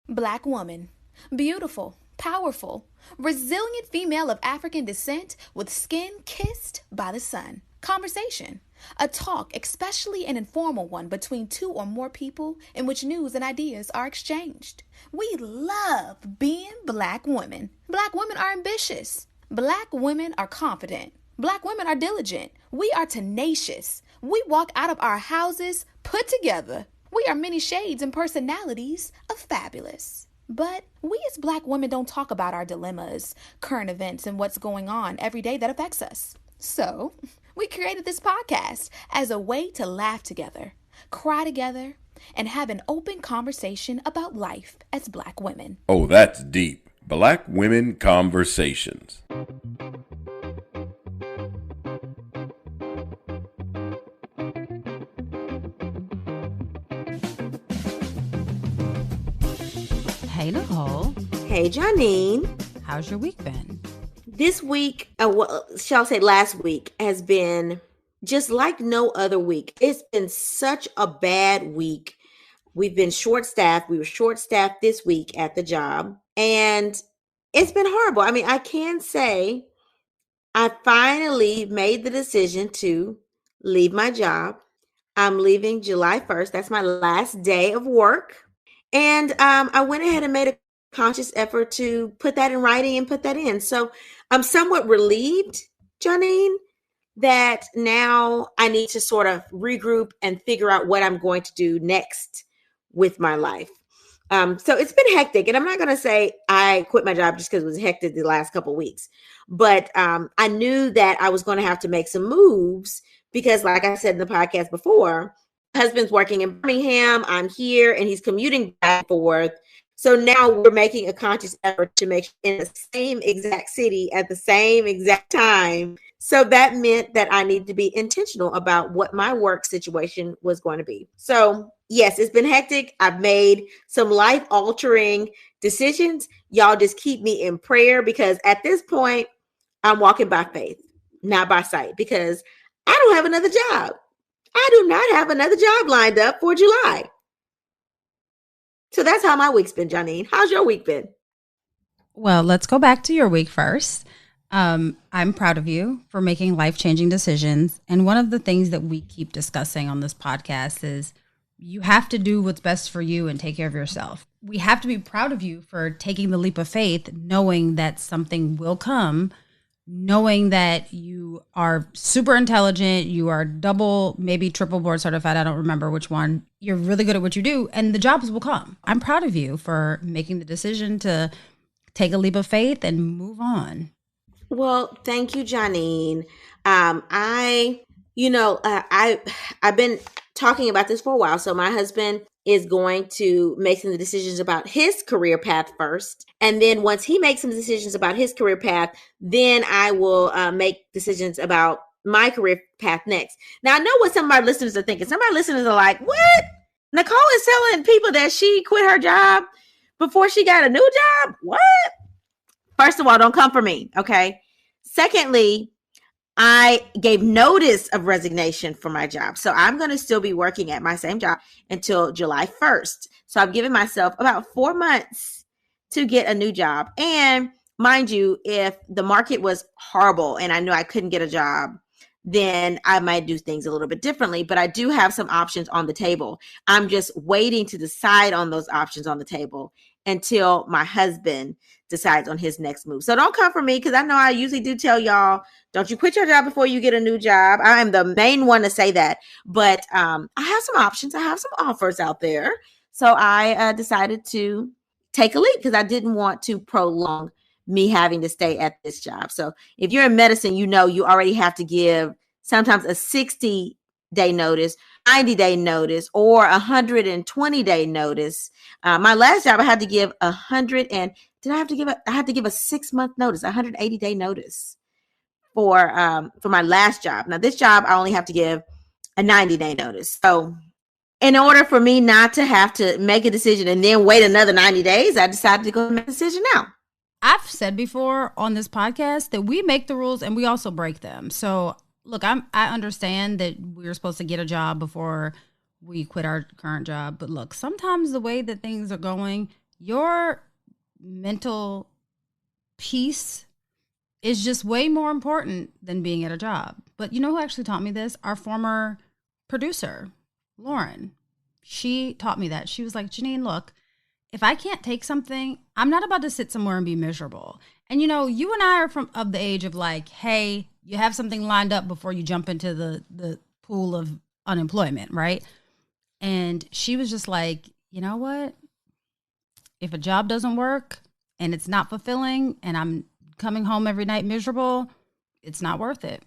Black woman. Beautiful, powerful, resilient female of African descent with skin kissed by the sun. Conversation. A talk, especially an informal one between two or more people in which news and ideas are exchanged. We love being black women. Black women are ambitious. Black women are confident. Black women are diligent. We are tenacious. We walk out of our houses put together. We are many shades and personalities of fabulous. But we as black women don't talk about our dilemmas, current events, and what's going on every day that affects us. So, we created this podcast as a way to laugh together, cry together, and have an open conversation about life as black women. Oh, that's deep. Black Women Conversations. Hey, Nicole. Hey, Janine. How's your week been? This week, shall I say last week, has been just like no other week. It's been such a bad week. We've been short-staffed. We were short-staffed this week at the job, and it's been horrible. I mean, I can say I finally made the decision to leave my job. I'm leaving July 1st. That's my last day of work. And I went ahead and made a conscious effort to put that in writing and put that in. So I'm somewhat relieved, Janine, that now I need to sort of regroup and figure out what I'm going to do next with my life. So it's been hectic. And I'm not going to say I quit my job just because it was hectic the last couple of weeks. But I knew that I was going to have to make some moves because, like I said in the podcast before, husband's working in Birmingham, I'm here, and he's commuting back and forth. So now we're making a conscious effort to make in the same exact city at the same exact time. So that meant that I needed to be intentional about what my work situation was going to be. So yes, it's been hectic. I've made some life-altering decisions. Y'all just keep me in prayer because at this point, I'm walking by faith, not by sight, because I don't have another job. I do not have another job lined up for July. So that's how my week's been, Janine. How's your week been? Well, let's go back to your week first. I'm proud of you for making life-changing decisions. And one of the things that we keep discussing on this podcast is you have to do what's best for you and take care of yourself. We have to be proud of you for taking the leap of faith, knowing that something will come, knowing that you are super intelligent, you are double, maybe triple board certified. I don't remember which one. You're really good at what you do, and the jobs will come. I'm proud of you for making the decision to take a leap of faith and move on. Well, thank you, Janine. I've been talking about this for a while. So my husband is going to make some decisions about his career path first. And then once he makes some decisions about his career path, then I will make decisions about my career path next. Now, I know what some of our listeners are thinking. Some of our listeners are like, what? Nicole is telling people that she quit her job before she got a new job? What? First of all, don't come for me, okay? Secondly, I gave notice of resignation for my job. So I'm going to still be working at my same job until July 1st. So I've given myself about 4 months to get a new job. And mind you, if the market was horrible and I knew I couldn't get a job, then I might do things a little bit differently. But I do have some options on the table. I'm just waiting to decide on those options on the table until my husband decides on his next move. So don't come for me because I know I usually do tell y'all, don't you quit your job before you get a new job. I am the main one to say that. But I have some options. I have some offers out there. So I decided to take a leap because I didn't want to prolong me having to stay at this job. So if you're in medicine, you know you already have to give sometimes a 60-day notice, 90-day notice, or 120-day notice. My last job, I had to give I had to give a 6-month notice, 180-day notice for my last job. Now this job, I only have to give a 90-day notice. So in order for me not to have to make a decision and then wait another 90 days, I decided to go and make a decision now. I've said before on this podcast that we make the rules and we also break them. So look, I understand that we're supposed to get a job before we quit our current job. But look, sometimes the way that things are going, your mental peace is just way more important than being at a job. But you know who actually taught me this? Our former producer, Lauren. She taught me that. She was like, Janine, look, if I can't take something, I'm not about to sit somewhere and be miserable. And you know, you and I are of the age of like, hey, you have something lined up before you jump into the pool of unemployment, right? And she was just like, you know what? If a job doesn't work and it's not fulfilling and I'm coming home every night miserable, it's not worth it.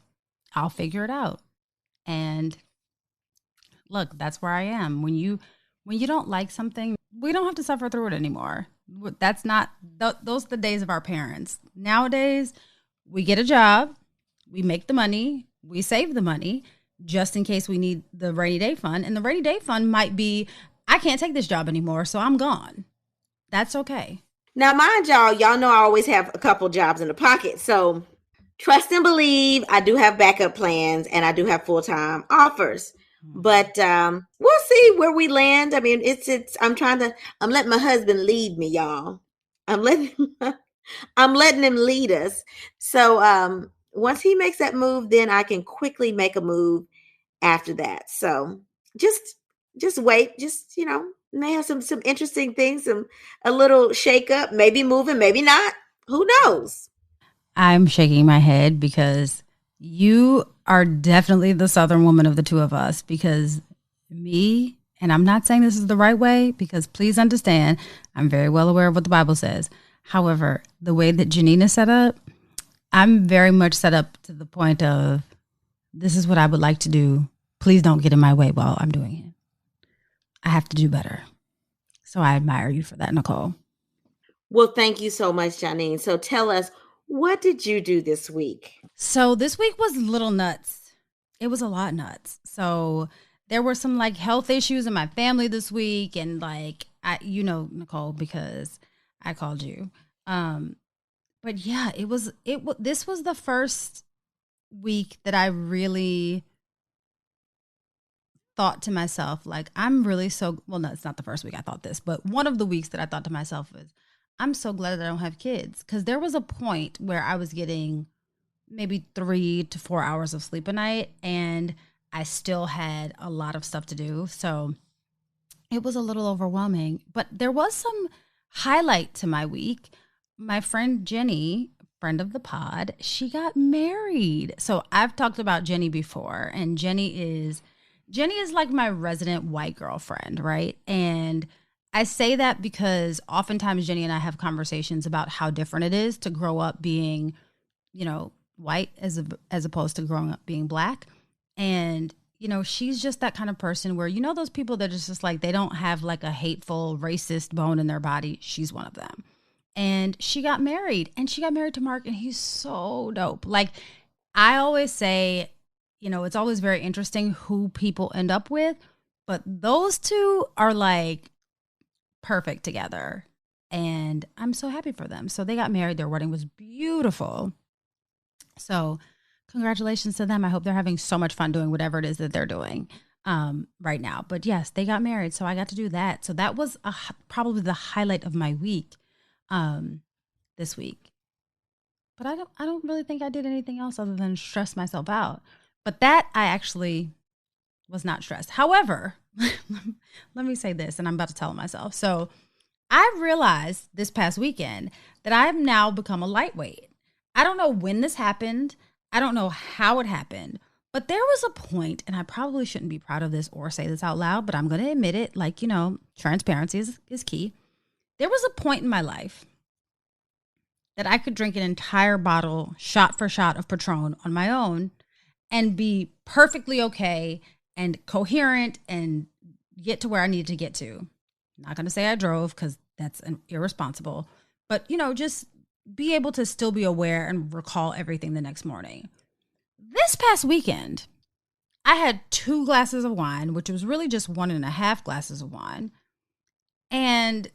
I'll figure it out. And look, that's where I am. When you don't like something, we don't have to suffer through it anymore. That's not those are the days of our parents. Nowadays, we get a job, we make the money, we save the money just in case we need the rainy day fund. And the rainy day fund might be, I can't take this job anymore, so I'm gone. That's okay. Now, mind y'all know I always have a couple jobs in the pocket. So trust and believe, I do have backup plans and I do have full-time offers. But we'll see where we land. I mean, I'm letting my husband lead me, y'all. I'm letting him lead us. So once he makes that move, then I can quickly make a move after that. So just wait, may have some interesting things, a little shake up, maybe moving, maybe not. Who knows? I'm shaking my head because you are definitely the Southern woman of the two of us, because me, and I'm not saying this is the right way, because please understand, I'm very well aware of what the Bible says. However, the way that Janine is set up, I'm very much set up to the point of, this is what I would like to do. Please don't get in my way while I'm doing it. I have to do better. So I admire you for that, Nicole. Well, thank you so much, Janine. So tell us, what did you do this week? So this week was a little nuts. It was a lot nuts. So there were some like health issues in my family this week. And like, Nicole, because I called you. But yeah, this was the first week that I really thought to myself, like, I'm really no, it's not the first week I thought this, but one of the weeks that I thought to myself was, I'm so glad that I don't have kids. Because there was a point where I was getting maybe 3 to 4 hours of sleep a night, and I still had a lot of stuff to do. So it was a little overwhelming, but there was some highlight to my week. My friend Jenny, friend of the pod, she got married. So I've talked about Jenny before, and Jenny is like my resident white girlfriend, right? And I say that because oftentimes Jenny and I have conversations about how different it is to grow up being, white as opposed to growing up being black. And, she's just that kind of person where, those people that are just like, they don't have like a hateful, racist bone in their body. She's one of them. And she got married to Mark, and he's so dope. Like, I always say, it's always very interesting who people end up with, but those two are like perfect together. And I'm so happy for them. So they got married. Their wedding was beautiful. So congratulations to them. I hope they're having so much fun doing whatever it is that they're doing right now. But yes, they got married. So I got to do that. So that was probably the highlight of my week this week. But I don't really think I did anything else other than stress myself out. But that I actually was not stressed. However, let me say this, and I'm about to tell myself. So I realized this past weekend that I've now become a lightweight. I don't know when this happened. I don't know how it happened. But there was a point, and I probably shouldn't be proud of this or say this out loud, but I'm going to admit it. Like, transparency is key. There was a point in my life that I could drink an entire bottle, shot for shot, of Patron on my own and be perfectly okay and coherent and get to where I needed to get to. I'm not going to say I drove, because that's irresponsible, but, just be able to still be aware and recall everything the next morning. This past weekend, I had 2 glasses of wine, which was really just 1.5 glasses of wine. And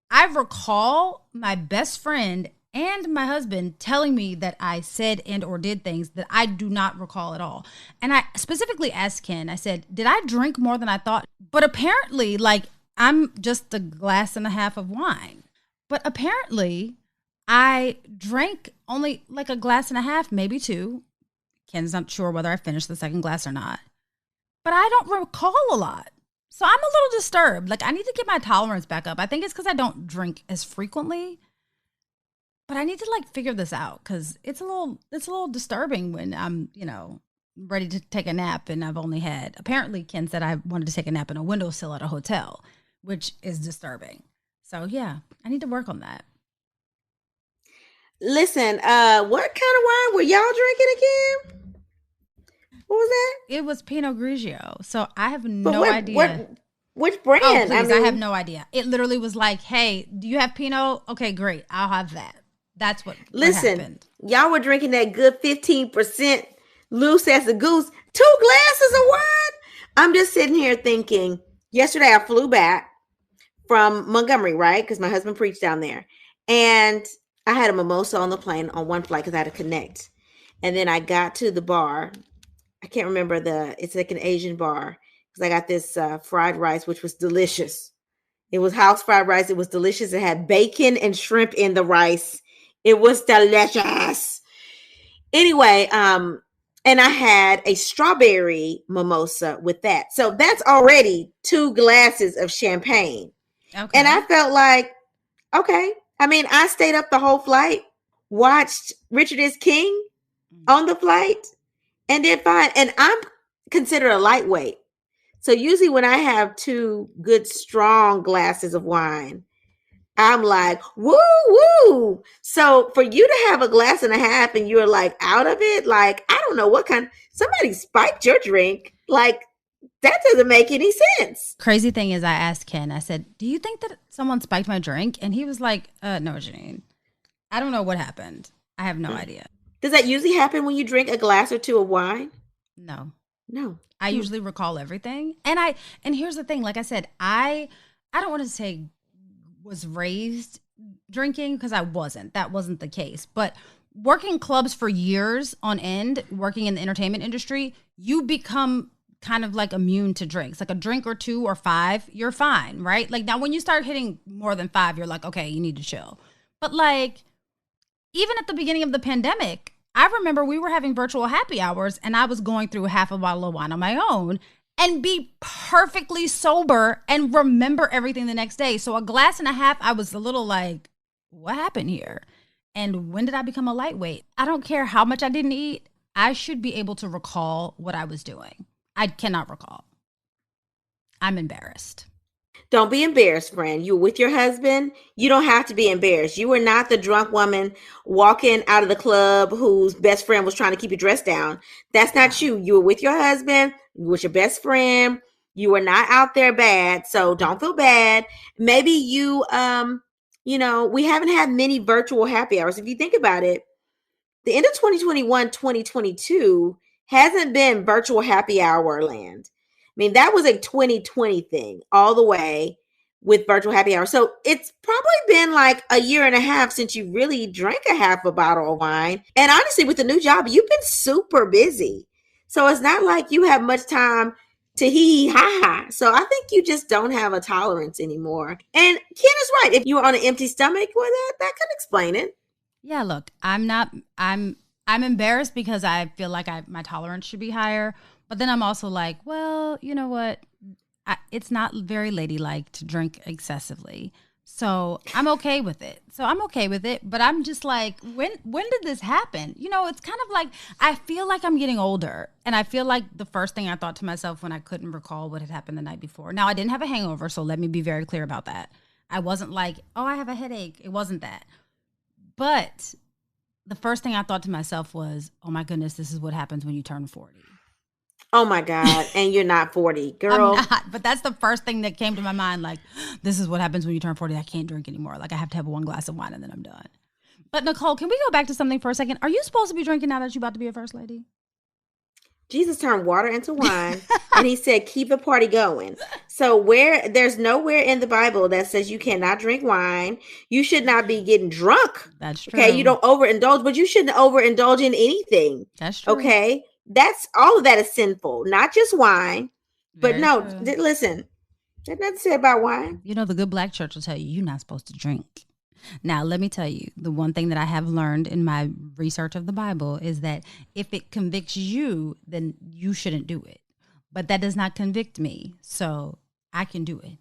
I recall my best friend and my husband telling me that I said and or did things that I do not recall at all. And I specifically asked Ken, I said, did I drink more than I thought? But apparently, like, I'm just a glass and a half of wine. But apparently, I drank only like a glass and a half, maybe two. Ken's not sure whether I finished the second glass or not. But I don't recall a lot. So I'm a little disturbed. Like, I need to get my tolerance back up. I think it's because I don't drink as frequently. But I need to like figure this out because it's a little disturbing when I'm, ready to take a nap and I've only had, apparently Ken said I wanted to take a nap in a windowsill at a hotel, which is disturbing. So yeah, I need to work on that. Listen, what kind of wine were y'all drinking again? What was that? It was Pinot Grigio. So I have no idea. Which brand? Oh, please, I have no idea. It literally was like, hey, do you have Pinot? Okay, great. I'll have that. That's what happened. Y'all were drinking that good 15% loose as a goose, 2 glasses of wine. I'm just sitting here thinking, yesterday I flew back from Montgomery, right? Because my husband preached down there. And I had a mimosa on the plane on one flight because I had to connect. And then I got to the bar. I can't remember it's like an Asian bar. Because I got this fried rice, which was delicious. It was house fried rice. It was delicious. It had bacon and shrimp in the rice. It was delicious. Anyway, and I had a strawberry mimosa with that. So that's already 2 glasses of champagne. Okay. And I felt like, okay. I mean, I stayed up the whole flight, watched Richard is King on the flight, and did fine. And I'm considered a lightweight. So usually when I have 2 good, strong glasses of wine, I'm like, woo, woo. So for you to have a glass and a half and you're like out of it, like, I don't know what somebody spiked your drink. Like, that doesn't make any sense. Crazy thing is I asked Ken, I said, do you think that someone spiked my drink? And he was like, no, Janine. I don't know what happened. I have no idea. Does that usually happen when you drink a glass or 2 of wine? No. I usually recall everything. And here's the thing, like I said, I don't want to say was raised drinking because I wasn't. That wasn't the case. But working clubs for years on end, working in the entertainment industry, you become kind of like immune to drinks. Like a drink or 2 or 5, you're fine, right? Like now when you start hitting more than 5, you're like, okay, you need to chill. But like even at the beginning of the pandemic, I remember we were having virtual happy hours and I was going through half a bottle of wine on my own and be perfectly sober and remember everything the next day. So a glass and a half, I was a little like, what happened here? And when did I become a lightweight? I don't care how much I didn't eat. I should be able to recall what I was doing. I cannot recall. I'm embarrassed. Don't be embarrassed, friend. You're with your husband. You don't have to be embarrassed. You were not the drunk woman walking out of the club whose best friend was trying to keep your dress down. That's not you. You were with your husband, with your best friend. You were not out there bad. So don't feel bad. Maybe you, we haven't had many virtual happy hours. If you think about it, the end of 2021, 2022 hasn't been virtual happy hour land. I mean, that was a 2020 thing all the way with virtual happy hour. So it's probably been like a year and a half since you really drank a half a bottle of wine. And honestly, with the new job, you've been super busy. So it's not like you have much time to hee ha ha. So I think you just don't have a tolerance anymore. And Ken is right. If you were on an empty stomach, well, that could explain it. Yeah, look, I'm embarrassed because I feel like my tolerance should be higher. But then I'm also like, well, you know what? It's not very ladylike to drink excessively. So I'm okay with it. But I'm just like, when did this happen? It's kind of like, I feel like I'm getting older. And I feel like the first thing I thought to myself when I couldn't recall what had happened the night before. Now, I didn't have a hangover, so let me be very clear about that. I wasn't like, oh, I have a headache. It wasn't that. But the first thing I thought to myself was, oh my goodness, this is what happens when you turn 40. Oh my God. And you're not 40, girl. I'm not, but that's the first thing that came to my mind. Like, this is what happens when you turn 40. I can't drink anymore. Like, I have to have 1 glass of wine and then I'm done. But Nicole, can we go back to something for a second? Are you supposed to be drinking now that you're about to be a first lady? Jesus turned water into wine and he said, keep the party going. So there's nowhere in the Bible that says you cannot drink wine. You should not be getting drunk. That's true. Okay. You don't overindulge, but you shouldn't overindulge in anything. That's true. Okay. All of that is sinful, not just wine, but listen, There's nothing to say about wine. You know, the good black church will tell you you're not supposed to drink. Now, let me tell you, the one thing that I have learned in my research of the Bible is that if it convicts you, then you shouldn't do it. But that does not convict me, so I can do it.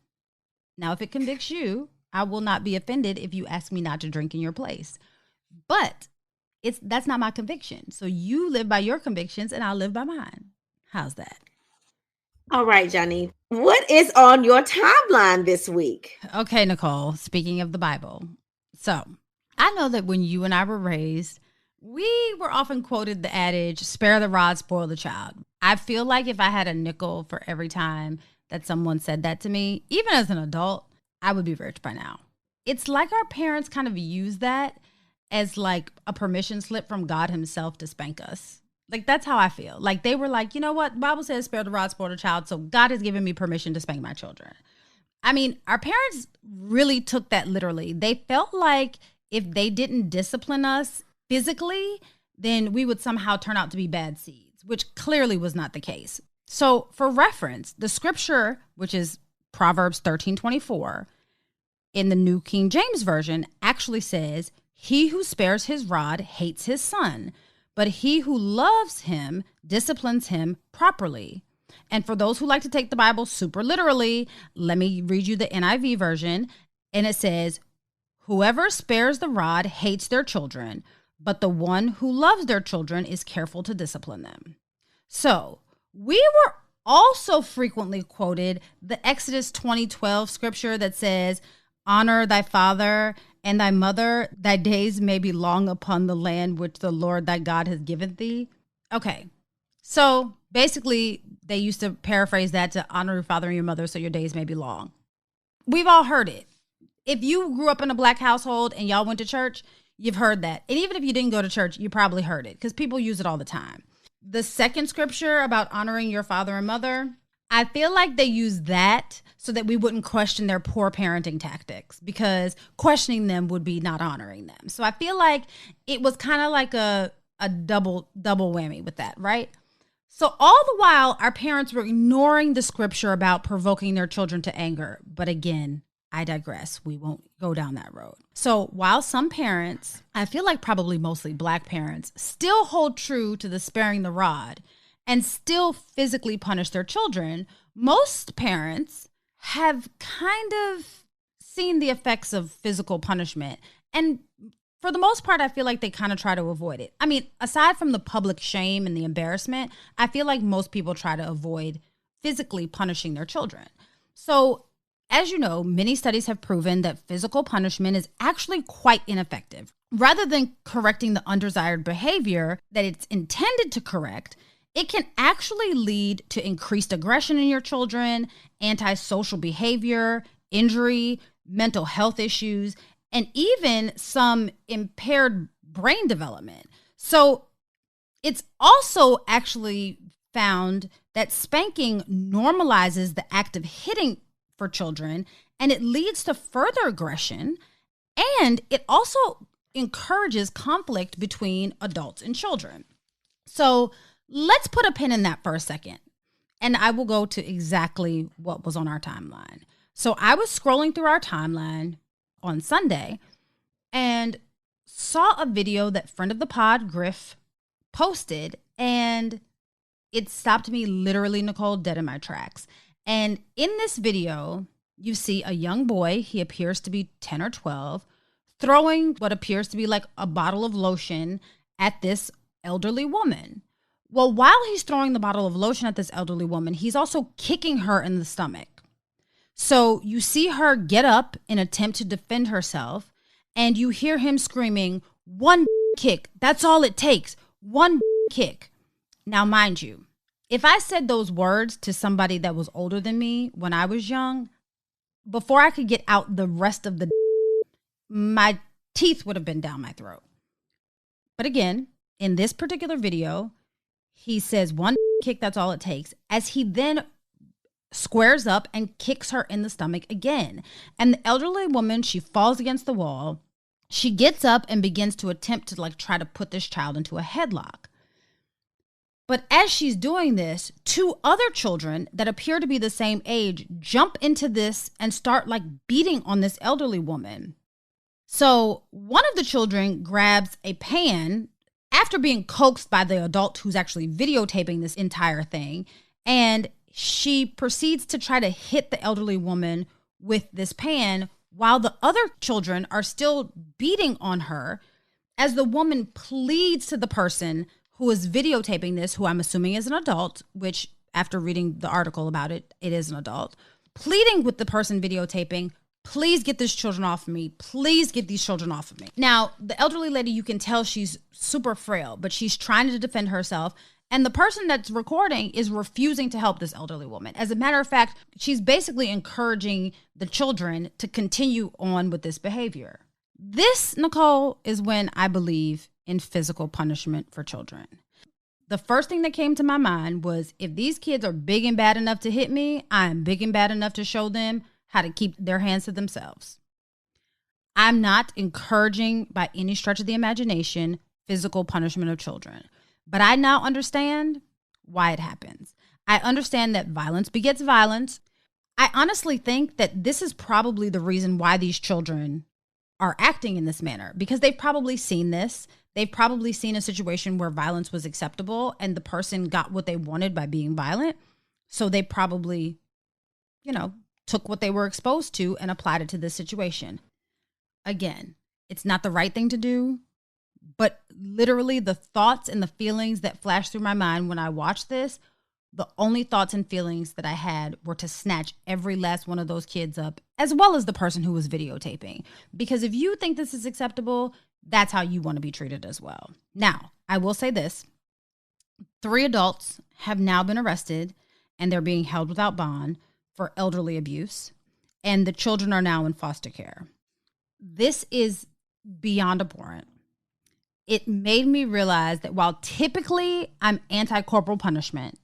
Now, if it convicts you, I will not be offended if you ask me not to drink in your place. But that's not my conviction. So you live by your convictions and I'll live by mine. How's that? All right, Johnny. What is on your timeline this week? Okay, Nicole, speaking of the Bible. So I know that when you and I were raised, we were often quoted the adage, spare the rod, spoil the child. I feel like if I had a nickel for every time that someone said that to me, even as an adult, I would be rich by now. It's like our parents kind of use that as like a permission slip from God himself to spank us. Like, that's how I feel. Like, they were like, you know what? The Bible says spare the rod, spoil the child. So God has given me permission to spank my children. I mean, our parents really took that literally. They felt like if they didn't discipline us physically, then we would somehow turn out to be bad seeds, which clearly was not the case. So for reference, the scripture, which is Proverbs 13:24, in the New King James Version, actually says, he who spares his rod hates his son, but he who loves him disciplines him properly. And for those who like to take the Bible super literally, let me read you the NIV version. And it says, whoever spares the rod hates their children, but the one who loves their children is careful to discipline them. So we were also frequently quoted the Exodus 20:12 scripture that says, honor thy father and thy mother, thy days may be long upon the land which the Lord thy God has given thee. Okay, so basically they used to paraphrase that to honor your father and your mother so your days may be long. We've all heard it. If you grew up in a black household and y'all went to church, you've heard that. And even if you didn't go to church, you probably heard it because people use it all the time. The second scripture about honoring your father and mother, I feel like they use that so that we wouldn't question their poor parenting tactics, because questioning them would be not honoring them. So I feel like it was kind of like a double whammy with that, right? So all the while, our parents were ignoring the scripture about provoking their children to anger. But again, I digress. We won't go down that road. So while some parents, I feel like probably mostly black parents, still hold true to the sparing the rod and still physically punish their children, most parents have kind of seen the effects of physical punishment. And for the most part, I feel like they kind of try to avoid it. I mean, aside from the public shame and the embarrassment, I feel like most people try to avoid physically punishing their children. So as you know, many studies have proven that physical punishment is actually quite ineffective. Rather than correcting the undesired behavior that it's intended to correct, it can actually lead to increased aggression in your children, antisocial behavior, injury, mental health issues, and even some impaired brain development. So it's also actually found that spanking normalizes the act of hitting for children, and it leads to further aggression, and it also encourages conflict between adults and children. So let's put a pin in that for a second, and I will go to exactly what was on our timeline. So I was scrolling through our timeline on Sunday and saw a video that friend of the pod, Griff, posted, and it stopped me literally, Nicole, dead in my tracks. And in this video, you see a young boy, he appears to be 10 or 12, throwing what appears to be like a bottle of lotion at this elderly woman. Well, while he's throwing the bottle of lotion at this elderly woman, he's also kicking her in the stomach. So you see her get up in attempt to defend herself, and you hear him screaming, one kick, that's all it takes, one kick. Now, mind you, if I said those words to somebody that was older than me when I was young, before I could get out the rest of the my teeth would have been down my throat. But again, in this particular video, he says one kick, that's all it takes, as he then squares up and kicks her in the stomach again. And the elderly woman, she falls against the wall. She gets up and begins to attempt to try to put this child into a headlock. But as she's doing this, two other children that appear to be the same age jump into this and start like beating on this elderly woman. So one of the children grabs a pan after being coaxed by the adult who's actually videotaping this entire thing. And she proceeds to try to hit the elderly woman with this pan while the other children are still beating on her, as the woman pleads to the person who is videotaping this, who I'm assuming is an adult, which after reading the article about it, it is an adult, pleading with the person videotaping, please get these children off of me. Please get these children off of me. Now, the elderly lady, you can tell she's super frail, but she's trying to defend herself. And the person that's recording is refusing to help this elderly woman. As a matter of fact, she's basically encouraging the children to continue on with this behavior. This, Nicole, is when I believe in physical punishment for children. The first thing that came to my mind was, if these kids are big and bad enough to hit me, I am big and bad enough to show them how to keep their hands to themselves. I'm not encouraging by any stretch of the imagination physical punishment of children, but I now understand why it happens. I understand that violence begets violence. I honestly think that this is probably the reason why these children are acting in this manner, because they've probably seen this. They've probably seen a situation where violence was acceptable and the person got what they wanted by being violent. So they probably, took what they were exposed to and applied it to this situation. Again, it's not the right thing to do, but literally the thoughts and the feelings that flashed through my mind when I watched this, the only thoughts and feelings that I had were to snatch every last one of those kids up, as well as the person who was videotaping. Because if you think this is acceptable, that's how you want to be treated as well. Now, I will say this. 3 adults have now been arrested and they're being held without bond for elderly abuse, and the children are now in foster care. This is beyond abhorrent. It made me realize that while typically I'm anti-corporal punishment,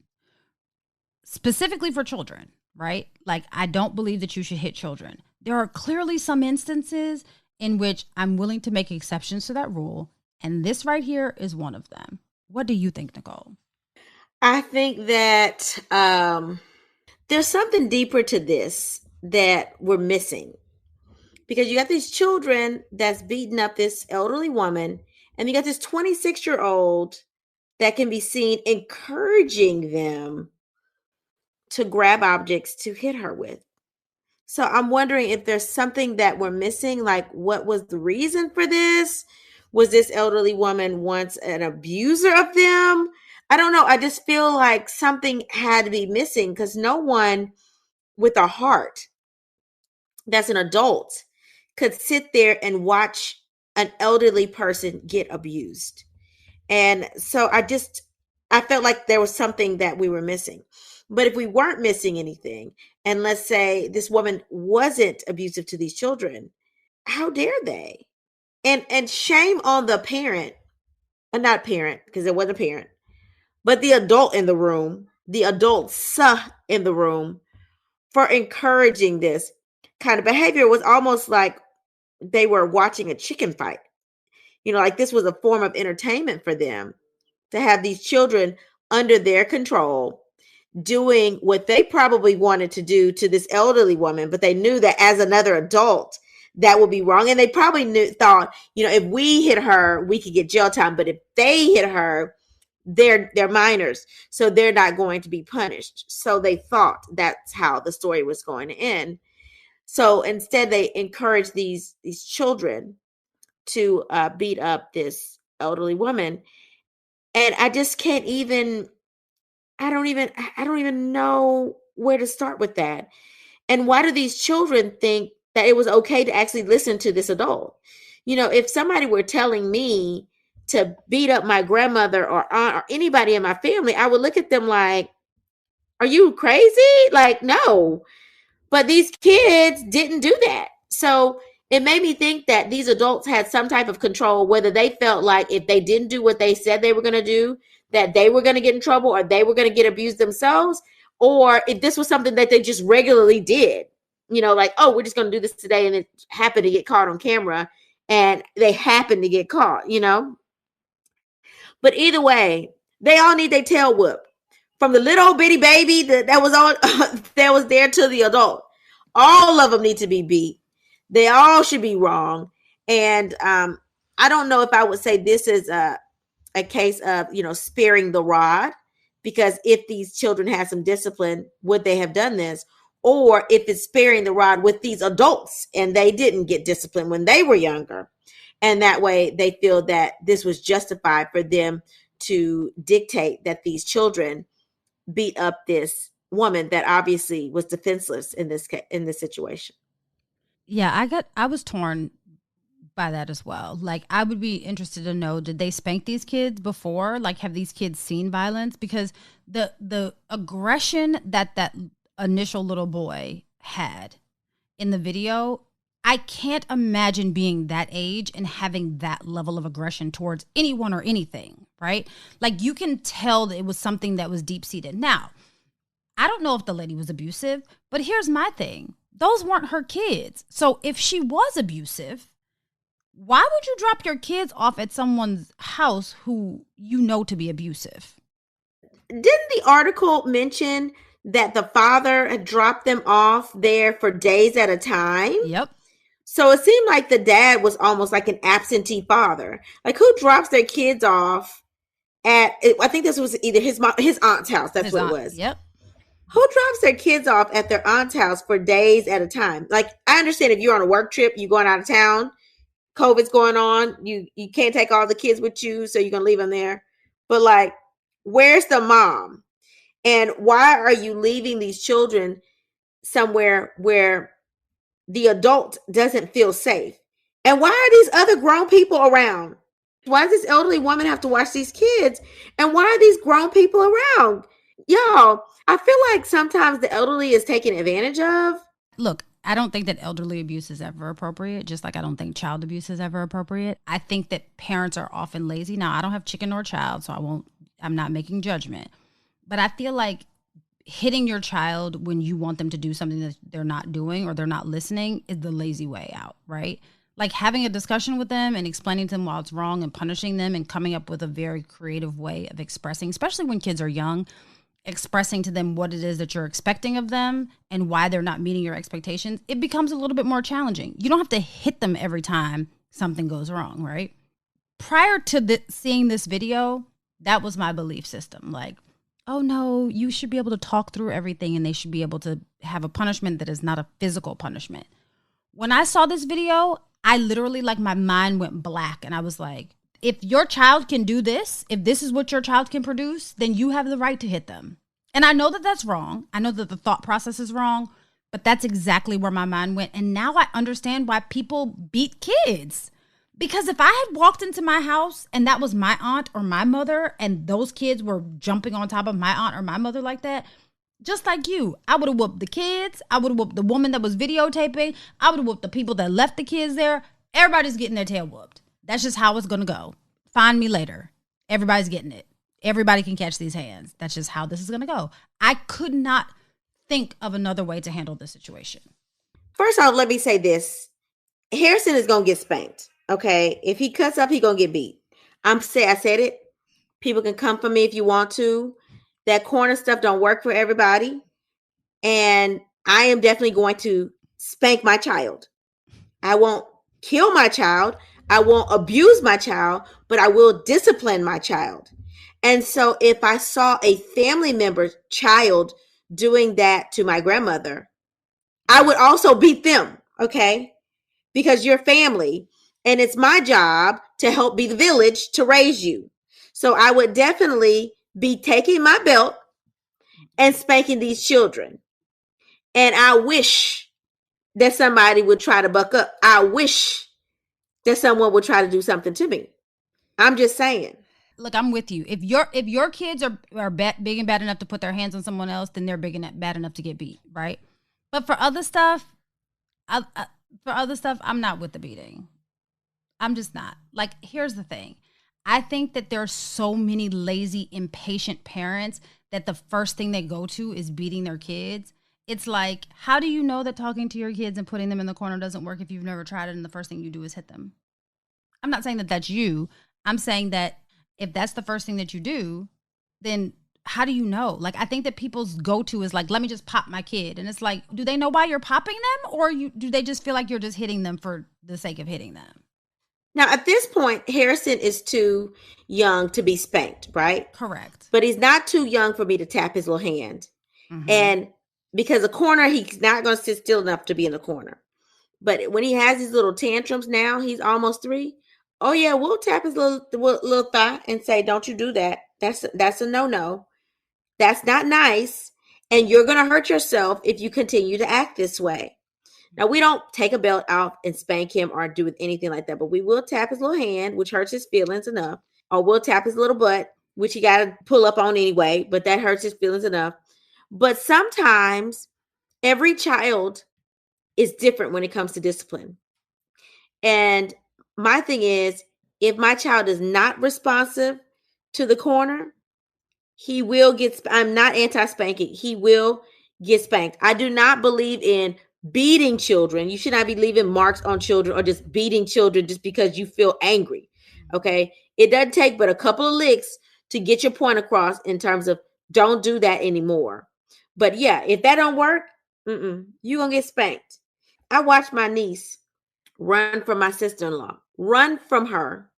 specifically for children, right? Like, I don't believe that you should hit children. There are clearly some instances in which I'm willing to make exceptions to that rule, and this right here is one of them. What do you think, Nicole? I think that there's something deeper to this that we're missing, because you got these children that's beating up this elderly woman, and you got this 26-year-old that can be seen encouraging them to grab objects to hit her with. So I'm wondering if there's something that we're missing. Like, what was the reason for this? Was this elderly woman once an abuser of them? I don't know. I just feel like something had to be missing, because no one with a heart that's an adult could sit there and watch an elderly person get abused. And so I felt like there was something that we were missing. But if we weren't missing anything, and let's say this woman wasn't abusive to these children, how dare they? And shame on the parent, not parent, because it wasn't a parent, but the adult in the room, the adults in the room, for encouraging this kind of behavior. It was almost like they were watching a chicken fight. Like this was a form of entertainment for them, to have these children under their control doing what they probably wanted to do to this elderly woman, but they knew that as another adult, that would be wrong. And they probably thought, if we hit her, we could get jail time. But if they hit her, they're minors, so they're not going to be punished. So they thought that's how the story was going to end. So instead, they encouraged these children to beat up this elderly woman. And I just can't even, I don't even know where to start with that. And why do these children think that it was okay to actually listen to this adult? If somebody were telling me to beat up my grandmother or aunt or anybody in my family, I would look at them like, are you crazy? Like, no. But these kids didn't do that. So it made me think that these adults had some type of control, whether they felt like if they didn't do what they said they were going to do, that they were going to get in trouble or they were going to get abused themselves, or if this was something that they just regularly did. Like, oh, we're just going to do this today, and it happened to get caught on camera, and they happened to get caught. But either way, They all need their tail whooped. From the little bitty baby that was on that was there to the adult. All of them need to be beat. They all should be wrong. And I don't know if I would say this is a case of, sparing the rod, because if these children had some discipline, would they have done this? Or if it's sparing the rod with these adults and they didn't get discipline when they were younger. And that way they feel that this was justified for them to dictate that these children beat up this woman that obviously was defenseless in this situation. Yeah, I was torn by that as well. Like, I would be interested to know, did they spank these kids before? Like, have these kids seen violence? Because the aggression that initial little boy had in the video, I can't imagine being that age and having that level of aggression towards anyone or anything, right? Like, you can tell that it was something that was deep-seated. Now, I don't know if the lady was abusive, but here's my thing. Those weren't her kids. So if she was abusive, why would you drop your kids off at someone's house who you know to be abusive? Didn't the article mention that the father had dropped them off there for days at a time? Yep. So it seemed like the dad was almost like an absentee father. Like, who drops their kids off at, I think this was either his aunt's house. That's His what aunt, it was. Yep. Who drops their kids off at their aunt's house for days at a time? Like, I understand if you're on a work trip, you're going out of town, COVID's going on, you can't take all the kids with you, so you're going to leave them there. But like, where's the mom? And why are you leaving these children somewhere where the adult doesn't feel safe? And why are these other grown people around? Why does this elderly woman have to watch these kids? And why are these grown people around? Y'all, I feel like sometimes the elderly is taken advantage of. Look, I don't think that elderly abuse is ever appropriate, just like I don't think child abuse is ever appropriate. I think that parents are often lazy. Now, I don't have chicken nor child, so I'm not making judgment. But I feel like hitting your child when you want them to do something that they're not doing or they're not listening is the lazy way out, right? Like, having a discussion with them and explaining to them why it's wrong and punishing them and coming up with a very creative way of expressing, especially when kids are young, expressing to them what it is that you're expecting of them and why they're not meeting your expectations, it becomes a little bit more challenging. You don't have to hit them every time something goes wrong, right? Prior to seeing this video, that was my belief system. Like, oh no, you should be able to talk through everything and they should be able to have a punishment that is not a physical punishment. When I saw this video, I literally, like, my mind went black and I was like, if your child can do this, if this is what your child can produce, then you have the right to hit them. And I know that that's wrong. I know that the thought process is wrong, but that's exactly where my mind went. And now I understand why people beat kids. Because if I had walked into my house and that was my aunt or my mother and those kids were jumping on top of my aunt or my mother like that, just like you, I would have whooped the kids. I would have whooped the woman that was videotaping. I would have whooped the people that left the kids there. Everybody's getting their tail whooped. That's just how it's going to go. Find me later. Everybody's getting it. Everybody can catch these hands. That's just how this is going to go. I could not think of another way to handle this situation. First off, let me say this. Harrison is going to get spanked. Okay. If he cuts up, he's going to get beat. I said it. People can come for me if you want to. That corner stuff don't work for everybody. And I am definitely going to spank my child. I won't kill my child. I won't abuse my child, but I will discipline my child. And so if I saw a family member's child doing that to my grandmother, I would also beat them, okay? Because you're family, and it's my job to help be the village to raise you. So I would definitely be taking my belt and spanking these children. And I wish that somebody would try to buck up. I wish that someone would try to do something to me. I'm just saying. Look, I'm with you. If your kids are big and bad enough to put their hands on someone else, then they're big and bad enough to get beat, right? But for other stuff, I'm not with the beating. I'm just not. Like, here's the thing. I think that there are so many lazy, impatient parents that the first thing they go to is beating their kids. It's like, how do you know that talking to your kids and putting them in the corner doesn't work if you've never tried it and the first thing you do is hit them? I'm not saying that that's you. I'm saying that if that's the first thing that you do, then how do you know? Like, I think that people's go-to is like, let me just pop my kid. And it's like, do they know why you're popping them? Or do they just feel like you're just hitting them for the sake of hitting them? Now, at this point, Harrison is too young to be spanked, right? Correct. But he's not too young for me to tap his little hand. Mm-hmm. And because a corner, he's not going to sit still enough to be in the corner. But when he has these little tantrums now, he's almost 3. Oh yeah, we'll tap his little thigh and say, "Don't you do that? That's a no-no. That's not nice, and you're going to hurt yourself if you continue to act this way." Now, we don't take a belt out and spank him or do anything like that, but we will tap his little hand, which hurts his feelings enough, or we'll tap his little butt, which he got to pull up on anyway, but that hurts his feelings enough. But sometimes every child is different when it comes to discipline. And my thing is, if my child is not responsive to the corner, he will get, I'm not anti-spanking. He will get spanked. I do not believe in beating children. You should not be leaving marks on children or just beating children just because you feel angry. Okay. It doesn't take but a couple of licks to get your point across in terms of don't do that anymore. But yeah, if that don't work, you're going to get spanked. I watched my niece run from my sister-in-law, run from her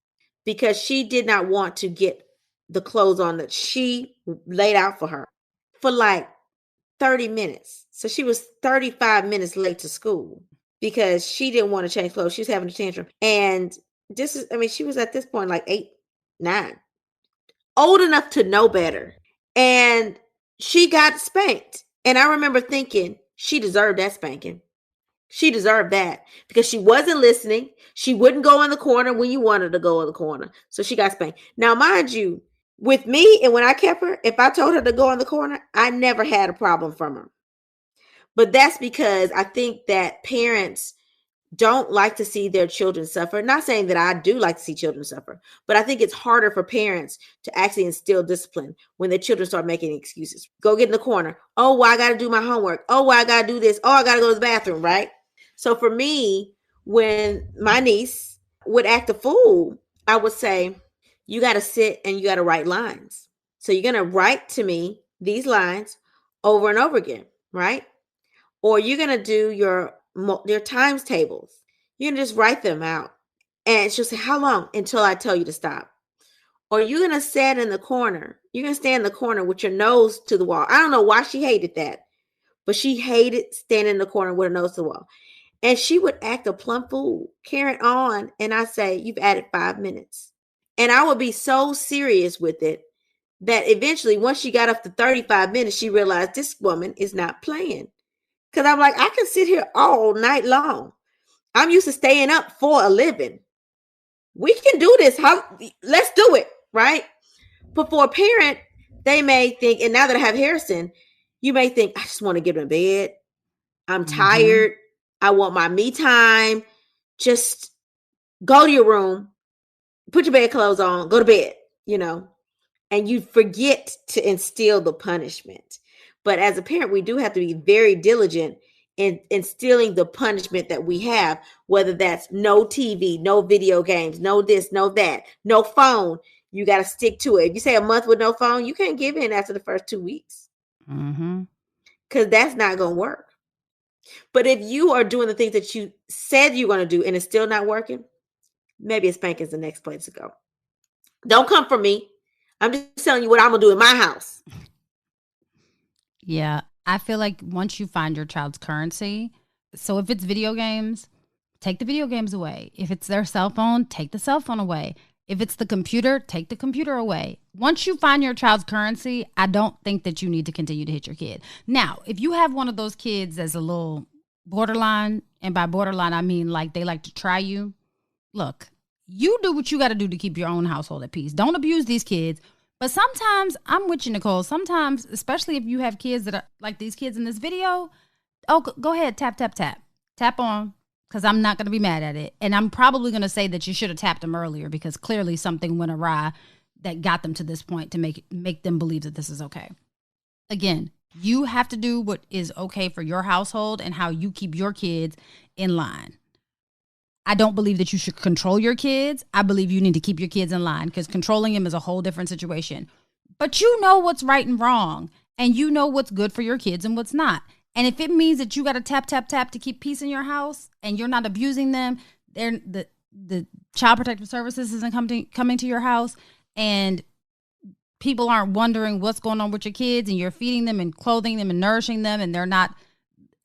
because she did not want to get the clothes on that she laid out for her for like 30 minutes. So she was 35 minutes late to school because she didn't want to change clothes. She was having a tantrum. And she was at this point like 8, 9, old enough to know better. And she got spanked. And I remember thinking she deserved that spanking. She deserved that because she wasn't listening. She wouldn't go in the corner when you wanted to go in the corner. So she got spanked. Now, mind you, with me and when I kept her, if I told her to go in the corner, I never had a problem from her. But that's because I think that parents don't like to see their children suffer. Not saying that I do like to see children suffer, but I think it's harder for parents to actually instill discipline when their children start making excuses. Go get in the corner. Oh, well, I got to do my homework. Oh, well, I got to do this. Oh, I got to go to the bathroom, right? So for me, when my niece would act a fool, I would say, you got to sit and you got to write lines. So you're going to write to me these lines over and over again, right? Or you're going to do your times tables. You're going to just write them out. And she'll say, how long? Until I tell you to stop. Or you're going to stand in the corner. You're going to stand in the corner with your nose to the wall. I don't know why she hated that, but she hated standing in the corner with her nose to the wall. And she would act a plumb fool, carrying on. And I say, you've added 5 minutes. And I would be so serious with it that eventually, once she got up to 35 minutes, she realized this woman is not playing. Because I'm like, I can sit here all night long. I'm used to staying up for a living. We can do this. Let's do it, right? But for a parent, they may think, and now that I have Harrison, you may think, I just want to get in bed. I'm tired. I want my me time. Just go to your room, put your bed clothes on, go to bed, and you forget to instill the punishment. But as a parent, we do have to be very diligent in instilling the punishment that we have, whether that's no TV, no video games, no this, no that, no phone. You got to stick to it. If you say a month with no phone, you can't give in after the first 2 weeks. Because that's not going to work. But if you are doing the things that you said you're going to do and it's still not working, maybe a spanking is the next place to go. Don't come for me. I'm just telling you what I'm going to do in my house. Yeah. I feel like once you find your child's currency, so if it's video games, take the video games away. If it's their cell phone, take the cell phone away. If it's the computer, take the computer away. Once you find your child's currency, I don't think that you need to continue to hit your kid. Now, if you have one of those kids that's a little borderline, and by borderline, I mean like they like to try you, look, you do what you got to do to keep your own household at peace. Don't abuse these kids. But sometimes, I'm with you, Nicole, sometimes, especially if you have kids that are like these kids in this video, go ahead, tap, tap, tap. Tap on, because I'm not going to be mad at it. And I'm probably going to say that you should have tapped them earlier because clearly something went awry that got them to this point to make them believe that this is okay. Again, you have to do what is okay for your household and how you keep your kids in line. I don't believe that you should control your kids. I believe you need to keep your kids in line because controlling them is a whole different situation. But you know what's right and wrong, and you know what's good for your kids and what's not. And if it means that you got to tap, tap, tap to keep peace in your house and you're not abusing them, the Child Protective Services isn't coming to your house, and people aren't wondering what's going on with your kids, and you're feeding them and clothing them and nourishing them, and they're not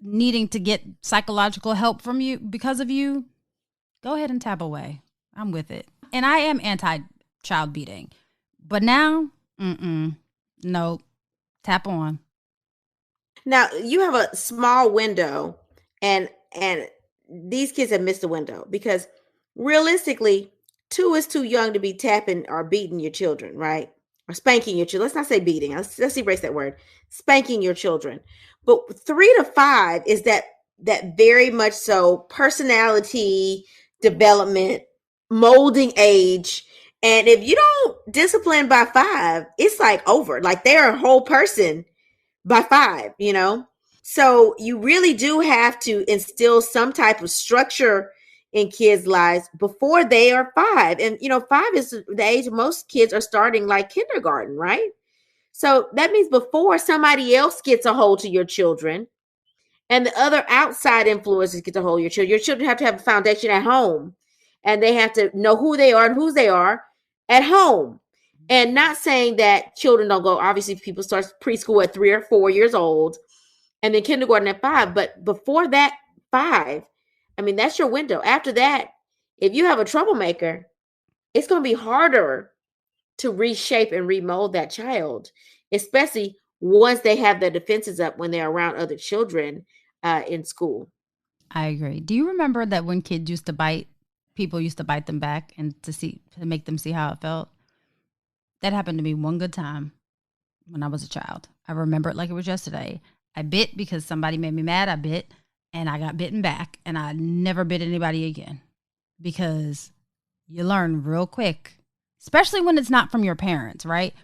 needing to get psychological help from you because of you, go ahead and tap away. I'm with it. And I am anti-child beating. But now, nope. Tap on. Now you have a small window, and these kids have missed the window because realistically, 2 is too young to be tapping or beating your children, right? Or spanking your children. Let's not say beating. Let's erase that word. Spanking your children. But 3 to 5 is that very much so personality development, molding age. And if you don't discipline by 5, it's like over. Like they're a whole person by 5, you know? So you really do have to instill some type of structure in kids' lives before they are 5. And, 5 is the age most kids are starting like kindergarten, right? So that means before somebody else gets a hold to your children and the other outside influences get a hold of your children have to have a foundation at home, and they have to know who they are and whose they are at home. And not saying that children don't go, obviously people start preschool at 3 or 4 years old and then kindergarten at 5. But before that 5, I mean, that's your window. After that, if you have a troublemaker, it's going to be harder to reshape and remold that child, especially once they have their defenses up when they're around other children in school. I agree. Do you remember that when kids used to bite, people used to bite them back and to make them see how it felt? That happened to me one good time when I was a child. I remember it like it was yesterday. I bit because somebody made me mad. I bit and I got bitten back, and I never bit anybody again because you learn real quick, especially when it's not from your parents, right?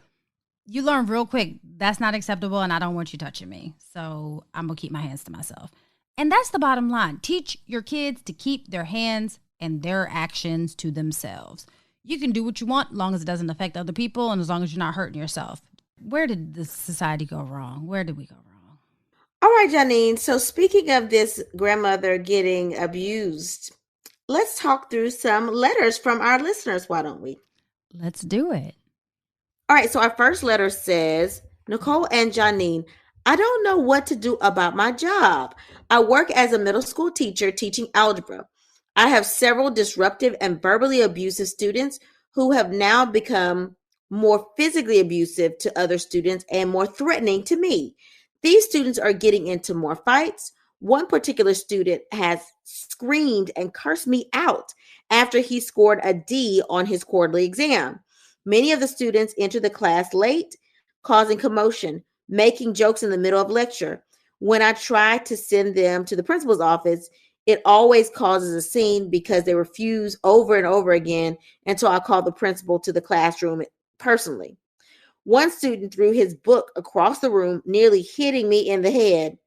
You learn real quick, that's not acceptable and I don't want you touching me. So I'm going to keep my hands to myself. And that's the bottom line. Teach your kids to keep their hands and their actions to themselves. You can do what you want as long as it doesn't affect other people and as long as you're not hurting yourself. Where did this society go wrong? Where did we go wrong? All right, Janine. So speaking of this grandmother getting abused, let's talk through some letters from our listeners. Why don't we? Let's do it. All right. So our first letter says, Nicole and Janine, I don't know what to do about my job. I work as a middle school teacher teaching algebra. I have several disruptive and verbally abusive students who have now become more physically abusive to other students and more threatening to me. These students are getting into more fights. One particular student has screamed and cursed me out after he scored a D on his quarterly exam. Many of the students enter the class late, causing commotion, making jokes in the middle of lecture. When I try to send them to the principal's office, it always causes a scene because they refuse over and over again until I call the principal to the classroom personally. One student threw his book across the room, nearly hitting me in the head.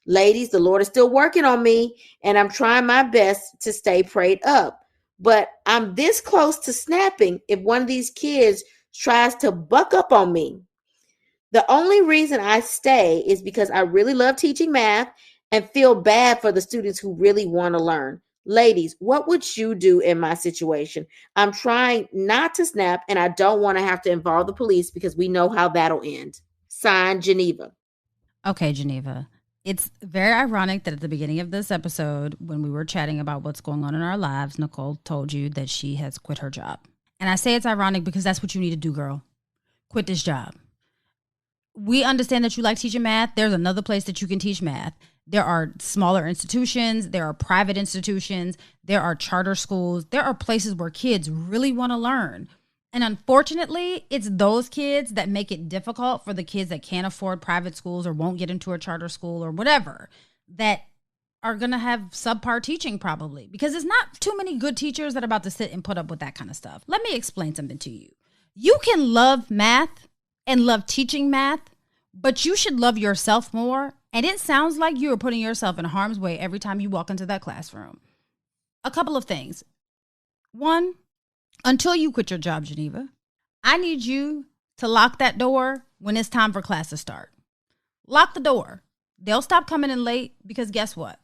Ladies, the Lord is still working on me, and I'm trying my best to stay prayed up. But I'm this close to snapping if one of these kids tries to buck up on me. The only reason I stay is because I really love teaching math and feel bad for the students who really want to learn. Ladies, what would you do in my situation? I'm trying not to snap, and I don't want to have to involve the police because we know how that'll end. Signed, Geneva. Okay, Geneva. It's very ironic that at the beginning of this episode, when we were chatting about what's going on in our lives, Nicole told you that she has quit her job. And I say it's ironic because that's what you need to do, girl. Quit this job. We understand that you like teaching math. There's another place that you can teach math. There are smaller institutions. There are private institutions. There are charter schools. There are places where kids really want to learn. And unfortunately, it's those kids that make it difficult for the kids that can't afford private schools or won't get into a charter school or whatever that are going to have subpar teaching probably because there's not too many good teachers that are about to sit and put up with that kind of stuff. Let me explain something to you. You can love math and love teaching math, but you should love yourself more. And it sounds like you are putting yourself in harm's way every time you walk into that classroom. A couple of things. One, until you quit your job, Geneva, I need you to lock that door when it's time for class to start. Lock the door. They'll stop coming in late because guess what?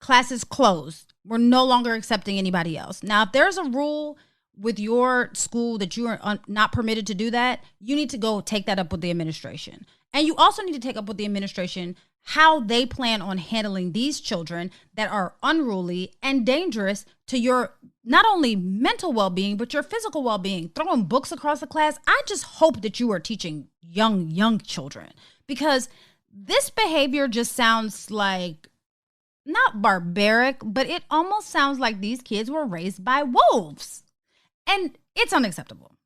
Class is closed. We're no longer accepting anybody else. Now, if there's a rule with your school that you are not permitted to do that, you need to go take that up with the administration. And you also need to take up with the administration how they plan on handling these children that are unruly and dangerous to your not only mental well-being, but your physical well-being. Throwing books across the class. I just hope that you are teaching young children, because this behavior just sounds like not barbaric, but it almost sounds like these kids were raised by wolves. And it's unacceptable.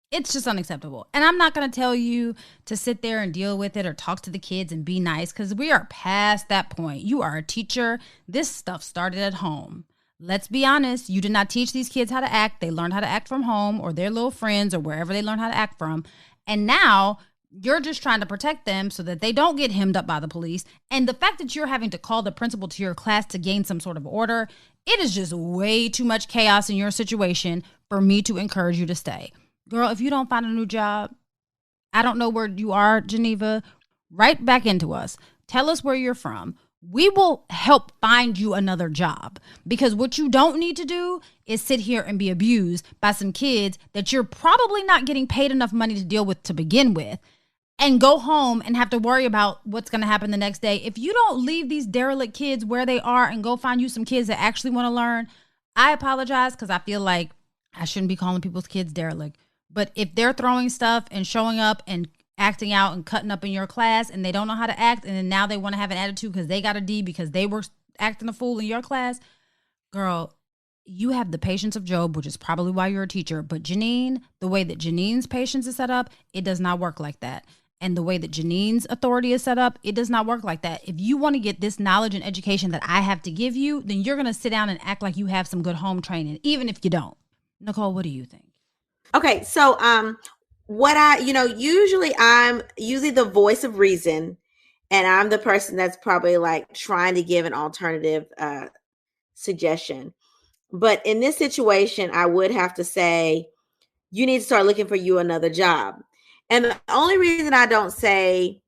It's just unacceptable. And I'm not going to tell you to sit there and deal with it or talk to the kids and be nice, because we are past that point. You are a teacher. This stuff started at home. Let's be honest. You did not teach these kids how to act. They learned how to act from home or their little friends or wherever they learned how to act from. And now you're just trying to protect them so that they don't get hemmed up by the police. And the fact that you're having to call the principal to your class to gain some sort of order, it is just way too much chaos in your situation for me to encourage you to stay. Girl, if you don't find a new job, I don't know where you are, Geneva, write back into us. Tell us where you're from. We will help find you another job, because what you don't need to do is sit here and be abused by some kids that you're probably not getting paid enough money to deal with to begin with, and go home and have to worry about what's going to happen the next day. If you don't leave these derelict kids where they are and go find you some kids that actually want to learn, I apologize, because I feel like I shouldn't be calling people's kids derelict. But if they're throwing stuff and showing up and acting out and cutting up in your class and they don't know how to act, and then now they want to have an attitude because they got a D because they were acting a fool in your class, girl, you have the patience of Job, which is probably why you're a teacher. But Janine, the way that Janine's patience is set up, it does not work like that. And the way that Janine's authority is set up, it does not work like that. If you want to get this knowledge and education that I have to give you, then you're going to sit down and act like you have some good home training, even if you don't. Nicole, what do you think? Okay, so what I'm usually the voice of reason, and I'm the person that's probably like trying to give an alternative suggestion. But in this situation, I would have to say you need to start looking for you another job. And the only reason I don't say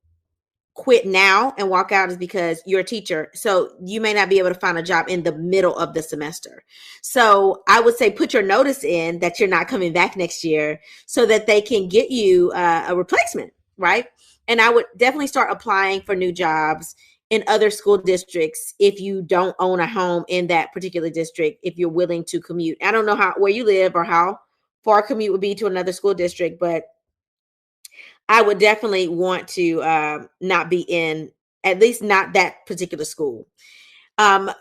quit now and walk out is because you're a teacher. So you may not be able to find a job in the middle of the semester. So I would say put your notice in that you're not coming back next year so that they can get you a replacement, right? And I would definitely start applying for new jobs in other school districts if you don't own a home in that particular district, if you're willing to commute. I don't know where you live or how far a commute would be to another school district, but I would definitely want to not be in, at least not that particular school. The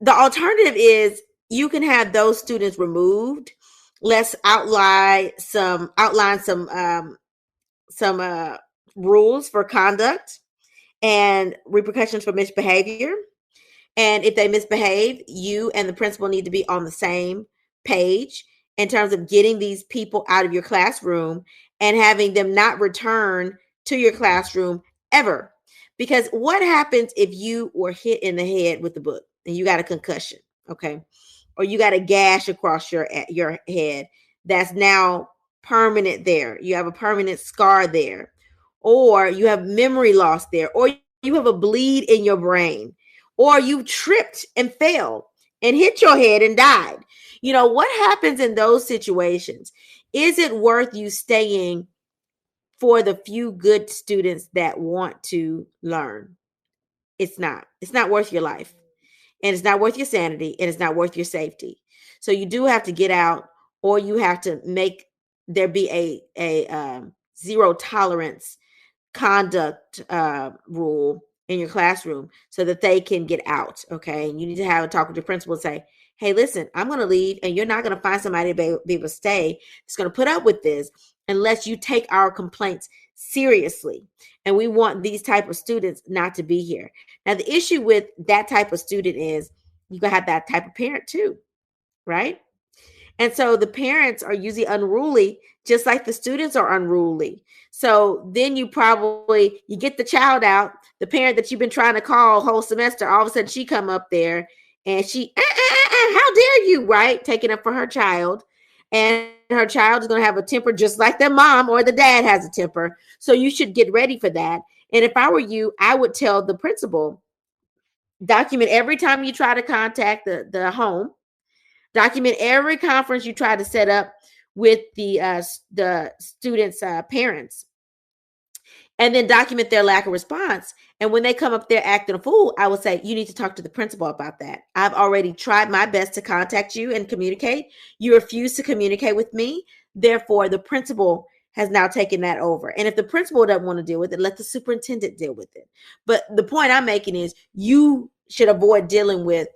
alternative is you can have those students removed. Let's outline some rules for conduct and repercussions for misbehavior. And if they misbehave, you and the principal need to be on the same page in terms of getting these people out of your classroom and having them not return to your classroom ever. Because what happens if you were hit in the head with the book and you got a concussion, okay? Or you got a gash across your head that's now permanent there. You have a permanent scar there. Or you have memory loss there. Or you have a bleed in your brain. Or you tripped and fell and hit your head and died. You know, what happens in those situations? Is it worth you staying for the few good students that want to learn? It's not. It's not worth your life. And it's not worth your sanity. And it's not worth your safety. So you do have to get out, or you have to make there be a zero tolerance conduct rule in your classroom so that they can get out. Okay. And you need to have a talk with your principal and say, hey, listen, I'm going to leave, and you're not going to find somebody to be able to stay that's going to put up with this unless you take our complaints seriously. And we want these type of students not to be here. Now, the issue with that type of student is you can have that type of parent too, right? And so the parents are usually unruly, just like the students are unruly. So then you get the child out, the parent that you've been trying to call whole semester, all of a sudden she come up there and she, how dare you, right? Taking up for her child. And her child is going to have a temper just like their mom or the dad has a temper. So you should get ready for that. And if I were you, I would tell the principal, document every time you try to contact the home, document every conference you try to set up with the students' parents, and then document their lack of response. And when they come up there acting a fool, I would say, you need to talk to the principal about that. I've already tried my best to contact you and communicate. You refuse to communicate with me. Therefore, the principal has now taken that over. And if the principal doesn't want to deal with it, let the superintendent deal with it. But the point I'm making is you should avoid dealing with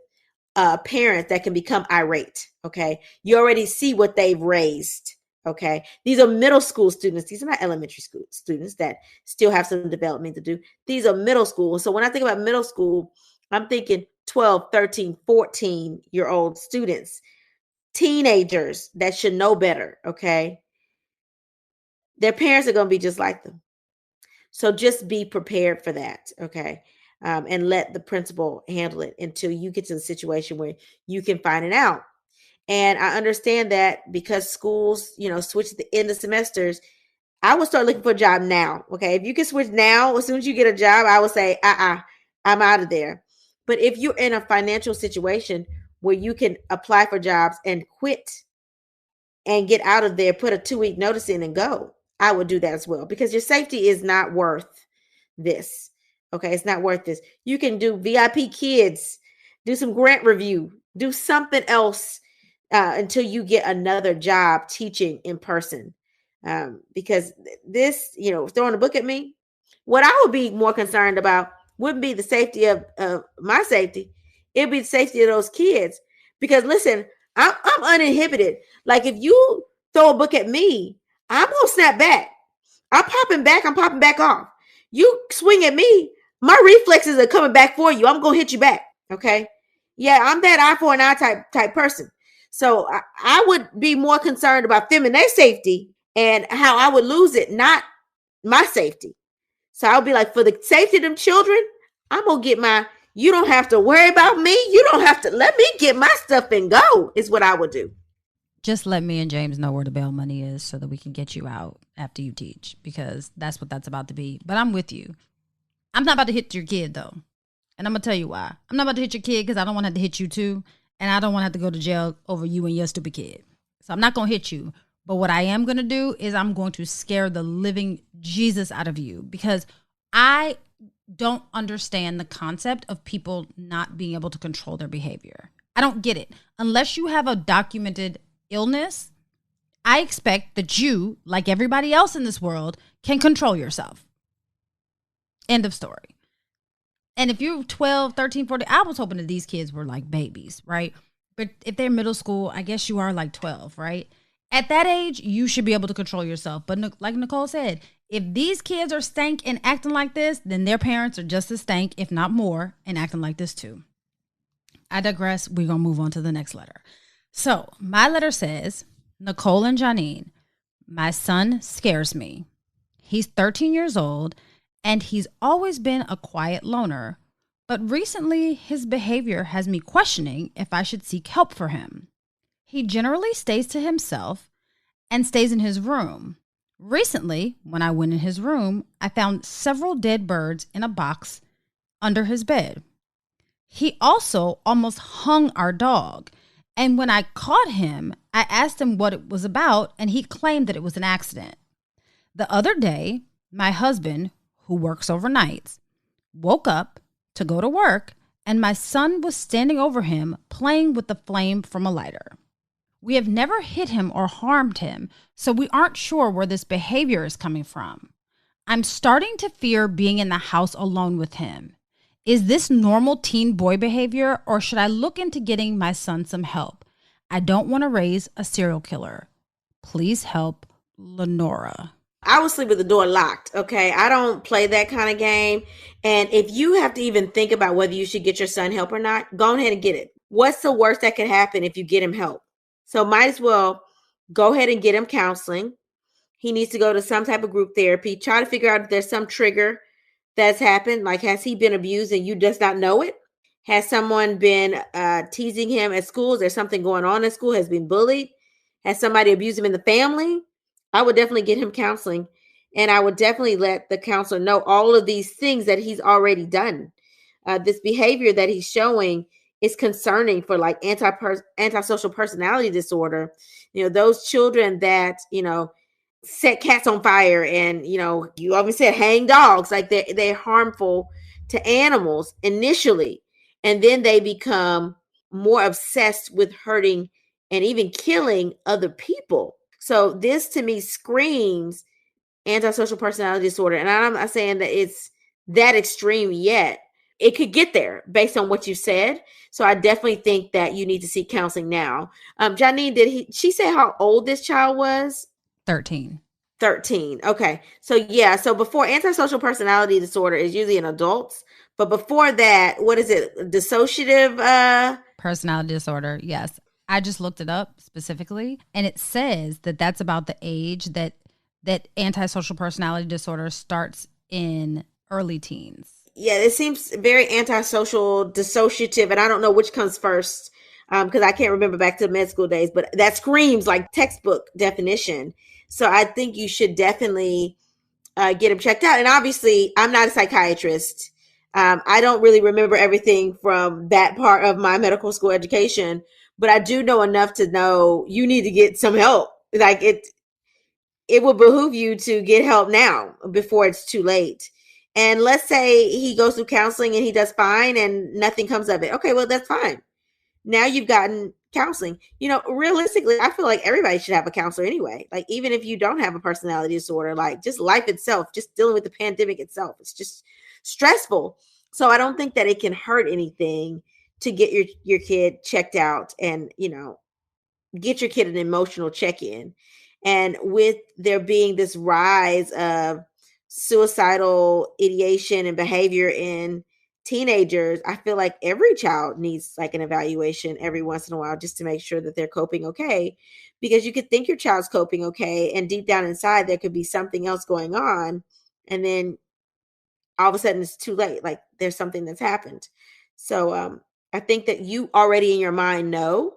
parents that can become irate. Okay. You already see what they've raised. Okay. These are middle school students. These are not elementary school students that still have some development to do. These are middle school. So when I think about middle school, I'm thinking 12, 13, 14-year-old students, teenagers that should know better. Okay. Their parents are going to be just like them. So just be prepared for that. Okay. And let the principal handle it until you get to the situation where you can find it out. And I understand that because schools, switch at the end of semesters, I would start looking for a job now. Okay. If you can switch now, as soon as you get a job, I would say, I'm out of there. But if you're in a financial situation where you can apply for jobs and quit and get out of there, put a 2-week notice in and go, I would do that as well, because your safety is not worth this. Okay. It's not worth this. You can do VIP kids, do some grant review, do something else until you get another job teaching in person. Because this, throwing a book at me, what I would be more concerned about wouldn't be the safety of my safety. It'd be the safety of those kids. Because listen, I'm uninhibited. Like if you throw a book at me, I'm going to snap back. I'm popping back off. You swing at me, my reflexes are coming back for you. I'm going to hit you back. Okay. Yeah, I'm that eye for an eye type person. So I would be more concerned about them and their safety and how I would lose it, not my safety. So I would be like, for the safety of them children, I'm going to get you don't have to worry about me. You don't have to, let me get my stuff and go is what I would do. Just let me and James know where the bail money is so that we can get you out after you teach, because that's what that's about to be. But I'm with you. I'm not about to hit your kid, though. And I'm going to tell you why. I'm not about to hit your kid because I don't want to have to hit you, too. And I don't want to have to go to jail over you and your stupid kid. So I'm not going to hit you. But what I am going to do is I'm going to scare the living Jesus out of you, because I don't understand the concept of people not being able to control their behavior. I don't get it. Unless you have a documented illness, I expect that you, like everybody else in this world, can control yourself. End of story. And if you're 12, 13, 14, I was hoping that these kids were like babies, right? But if they're middle school, I guess you are like 12, right? At that age, you should be able to control yourself. But like Nicole said, if these kids are stank and acting like this, then their parents are just as stank, if not more, and acting like this too. I digress. We're going to move on to the next letter. So my letter says, Nicole and Janine, my son scares me. He's 13 years old, and he's always been a quiet loner. But recently, his behavior has me questioning if I should seek help for him. He generally stays to himself and stays in his room. Recently, when I went in his room, I found several dead birds in a box under his bed. He also almost hung our dog. And when I caught him, I asked him what it was about, and he claimed that it was an accident. The other day, my husband, who works overnights, woke up to go to work, and my son was standing over him playing with the flame from a lighter. We have never hit him or harmed him, so we aren't sure where this behavior is coming from. I'm starting to fear being in the house alone with him. Is this normal teen boy behavior, or should I look into getting my son some help? I don't want to raise a serial killer. Please help, Lenora. I would sleep with the door locked. Okay. I don't play that kind of game. And if you have to even think about whether you should get your son help or not, go ahead and get it. What's the worst that could happen if you get him help? So might as well go ahead and get him counseling. He needs to go to some type of group therapy. Try to figure out if there's some trigger that's happened. Like, has he been abused and you just not know it? Has someone been teasing him at school? Is there something going on in school? Has been bullied? has somebody abused him in the family, I would definitely get him counseling. And I would definitely let the counselor know all of these things that he's already done. This behavior that he's showing is concerning for like antisocial personality disorder. Those children that, set cats on fire, and you always said hang dogs, like they're harmful to animals initially, and then they become more obsessed with hurting and even killing other people. So this to me screams antisocial personality disorder. And I'm not saying that it's that extreme yet. It could get there based on what you said. So I definitely think that you need to seek counseling now. Janine, she say how old this child was? 13. 13. Okay. So yeah, so before, antisocial personality disorder is usually in adults, but before that, what is it? Dissociative Personality disorder. Yes. I just looked it up specifically, and it says that that's about the age that antisocial personality disorder starts in early teens. Yeah, it seems very antisocial, dissociative, and I don't know which comes first, because I can't remember back to med school days, but that screams like textbook definition. So I think you should definitely get him checked out. And obviously, I'm not a psychiatrist. I don't really remember everything from that part of my medical school education, but I do know enough to know you need to get some help. Like it would behoove you to get help now before it's too late. And let's say he goes through counseling and he does fine and nothing comes of it. Okay, well, that's fine. Now you've gotten counseling. Realistically, I feel like everybody should have a counselor anyway. Like, even if you don't have a personality disorder, like just life itself, just dealing with the pandemic itself, it's just stressful. So I don't think that it can hurt anything to get your kid checked out and, get your kid an emotional check-in. And with there being this rise of suicidal ideation and behavior in teenagers, I feel like every child needs like an evaluation every once in a while just to make sure that they're coping okay. Because you could think your child's coping okay, and deep down inside there could be something else going on, and then all of a sudden it's too late. Like there's something that's happened. So I think that you already in your mind know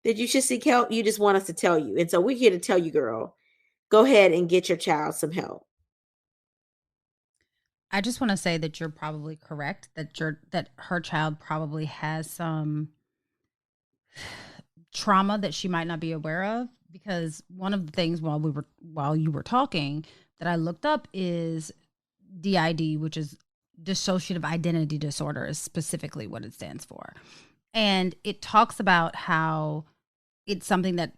that you should seek help. You just want us to tell you. And so we're here to tell you, girl, go ahead and get your child some help. I just want to say that you're probably correct, that her child probably has some trauma that she might not be aware of, because one of the things while you were talking that I looked up is DID, which is dissociative identity disorder, is specifically what it stands for. And it talks about how it's something that,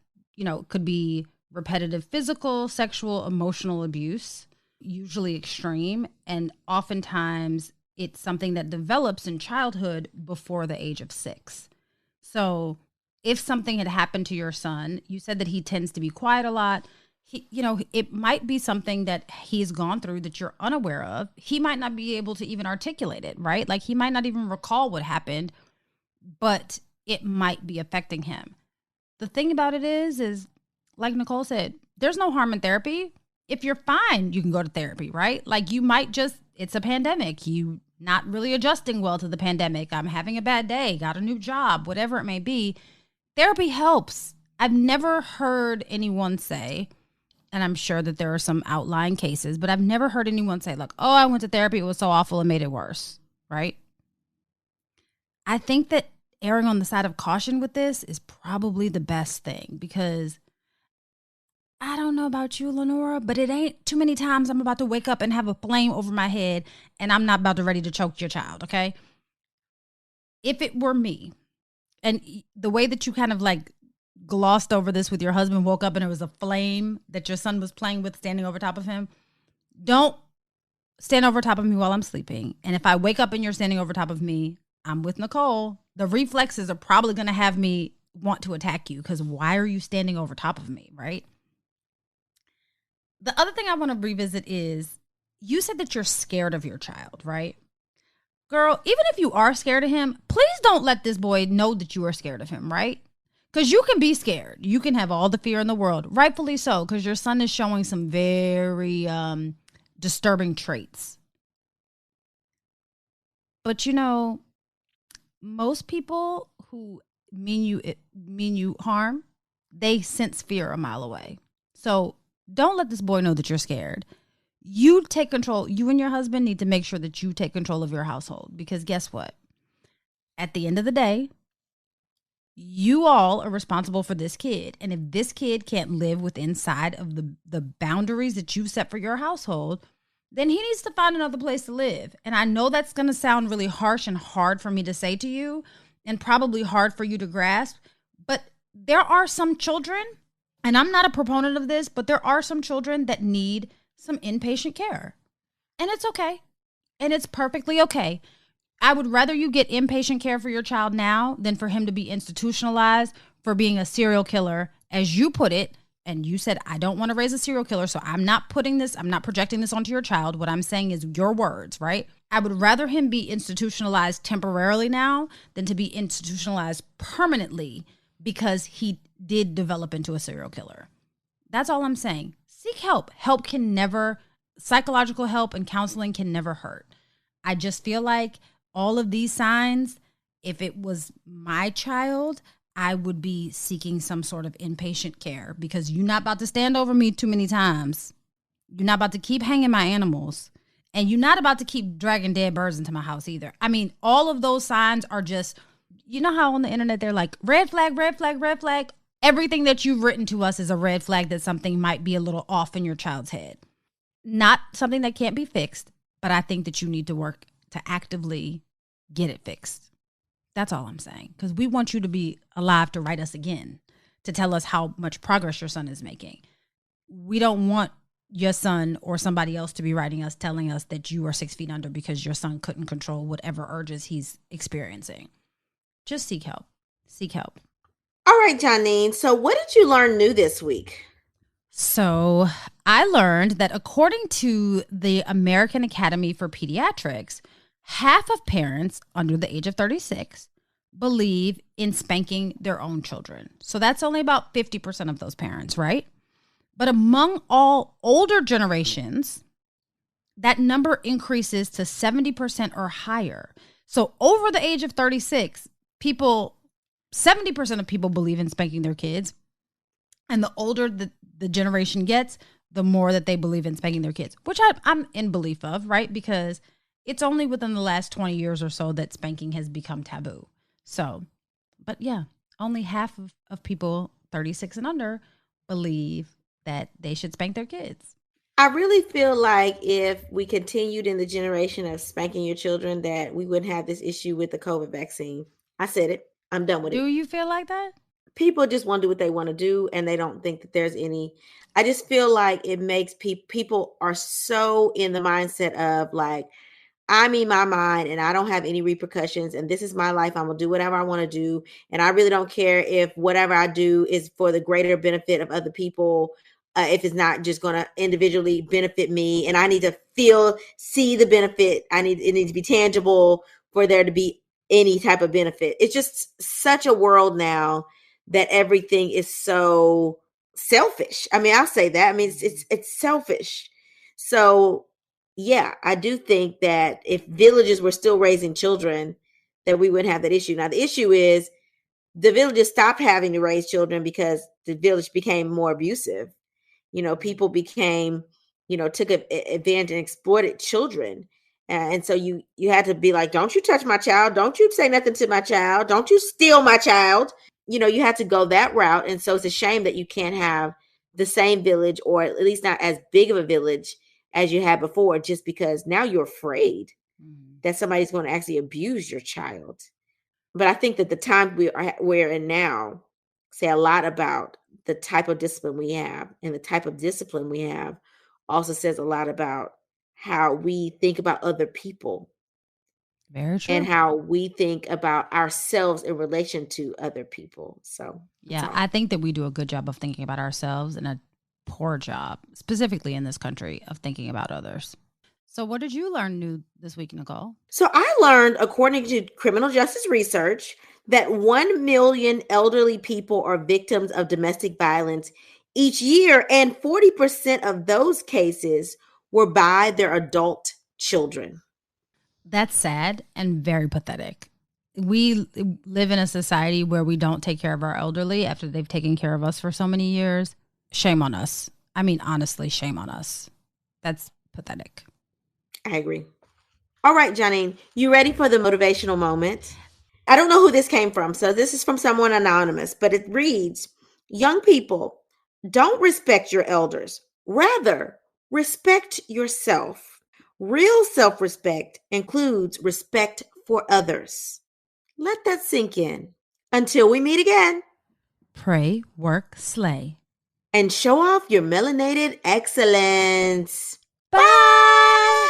could be repetitive physical, sexual, emotional abuse, usually extreme, and oftentimes it's something that develops in childhood before the age of 6. So if something had happened to your son, you said that he tends to be quiet a lot. It might be something that he's gone through that you're unaware of. He might not be able to even articulate it, right? Like he might not even recall what happened, but it might be affecting him. The thing about it is like Nicole said, there's no harm in therapy. If you're fine, you can go to therapy, right? Like you might it's a pandemic. You not really adjusting well to the pandemic. I'm having a bad day, got a new job, whatever it may be. Therapy helps. I've never heard anyone say, and I'm sure that there are some outlying cases, but I've never heard anyone say like, oh, I went to therapy, it was so awful, it made it worse, right? I think that erring on the side of caution with this is probably the best thing, because I don't know about you, Lenora, but it ain't too many times I'm about to wake up and have a flame over my head and I'm not about to ready to choke your child, okay? If it were me, and the way that you kind of like glossed over this with your husband woke up and it was a flame that your son was playing with standing over top of him, don't stand over top of me while I'm sleeping. And if I wake up and you're standing over top of me, I'm with Nicole. The reflexes are probably going to have me want to attack you, because why are you standing over top of me, right? The other thing I want to revisit is, you said that you're scared of your child, right? Girl, even if you are scared of him, please don't let this boy know that you are scared of him, right? Because you can be scared. You can have all the fear in the world, rightfully so, because your son is showing some very disturbing traits. But most people who mean you harm they sense fear a mile away. So don't let this boy know that you're scared. You take control. You and your husband need to make sure that you take control of your household, because guess what? At the end of the day, you all are responsible for this kid. And if this kid can't live within inside of the boundaries that you've set for your household, then he needs to find another place to live. And I know that's going to sound really harsh and hard for me to say to you, and probably hard for you to grasp, but there are some children, and I'm not a proponent of this, but there are some children that need some inpatient care. And it's okay. And it's perfectly okay. I would rather you get inpatient care for your child now than for him to be institutionalized for being a serial killer, as you put it. And you said, I don't want to raise a serial killer, so I'm not projecting this onto your child. What I'm saying is your words, right? I would rather him be institutionalized temporarily now than to be institutionalized permanently because he did develop into a serial killer. That's all I'm saying. Seek help. Psychological help and counseling can never hurt. I just feel like all of these signs, if it was my child, I would be seeking some sort of inpatient care, because you're not about to stand over me too many times. You're not about to keep hanging my animals. And you're not about to keep dragging dead birds into my house either. I mean, all of those signs are just, you know how on the internet they're like, red flag, red flag, red flag. Everything that you've written to us is a red flag that something might be a little off in your child's head. Not something that can't be fixed, but I think that you need to work to actively get it fixed. That's all I'm saying. Because we want you to be alive to write us again, to tell us how much progress your son is making. We don't want your son or somebody else to be writing us, telling us that you are 6 feet under because your son couldn't control whatever urges he's experiencing. Just seek help. Seek help. All right, Janine. So what did you learn new this week? So I learned that according to the American Academy for Pediatrics, half of parents under the age of 36 believe in spanking their own children. So that's only about 50% of those parents, right? But among all older generations, that number increases to 70% or higher. So over the age of 36, 70% of people believe in spanking their kids. And the older the generation gets, the more that they believe in spanking their kids, which I'm in belief of, right? Because it's only within the last 20 years or so that spanking has become taboo. So, but yeah, only half of people 36 and under believe that they should spank their kids. I really feel like if we continued in the generation of spanking your children, that we wouldn't have this issue with the COVID vaccine. I said it. I'm done with it. Do you feel like that? People just want to do what they want to do, and they don't think that there's any. I just feel like it makes people are so in the mindset of like, I'm in my mind and I don't have any repercussions, and this is my life. I'm going to do whatever I want to do. And I really don't care if whatever I do is for the greater benefit of other people. If it's not just going to individually benefit me, and I need to see the benefit. It needs to be tangible for there to be any type of benefit. It's just such a world now that everything is so selfish. I mean, I'll say that. I mean, it's selfish. So yeah, I do think that if villages were still raising children, that we wouldn't have that issue. Now, the issue is the villages stopped having to raise children because the village became more abusive. People became, took advantage and exploited children. And so you had to be like, don't you touch my child. Don't you say nothing to my child. Don't you steal my child. You had to go that route. And so it's a shame that you can't have the same village, or at least not as big of a village as you had before, just because now you're afraid that somebody's going to actually abuse your child. But I think that the time we're in now say a lot about the type of discipline we have, and the type of discipline we have also says a lot about how we think about other people. Very true. And how we think about ourselves in relation to other people. So yeah, I think that we do a good job of thinking about ourselves and a poor job, specifically in this country, of thinking about others. So what did you learn new this week, Nicole? So I learned, according to criminal justice research, that 1 million elderly people are victims of domestic violence each year, and 40% of those cases were by their adult children. That's sad and very pathetic. we live in a society where we don't take care of our elderly after they've taken care of us for so many years. Shame on us. I mean, honestly, shame on us. That's pathetic. I agree. All right, Janine, you ready for the motivational moment? I don't know who this came from, so this is from someone anonymous, but it reads, young people, don't respect your elders. Rather, respect yourself. Real self-respect includes respect for others. Let that sink in. Until we meet again. Pray, work, slay. And show off your melanated excellence. Bye!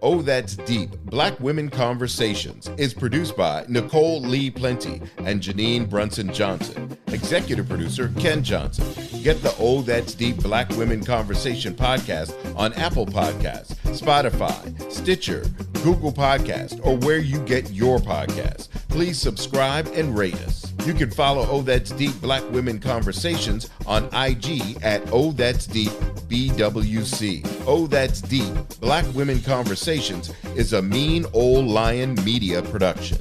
Oh, That's Deep, Black Women Conversations is produced by Nicole Lee Plenty and Janine Brunson Johnson. Executive producer, Ken Johnson. Get the Oh, That's Deep, Black Women Conversation podcast on Apple Podcasts, Spotify, Stitcher, Google Podcasts, or where you get your podcasts. Please subscribe and rate us. You can follow Oh, That's Deep, Black Women Conversations on IG at Oh, That's Deep, BWC. Oh, That's Deep, Black Women Conversations is a Mean Old Lion Media production.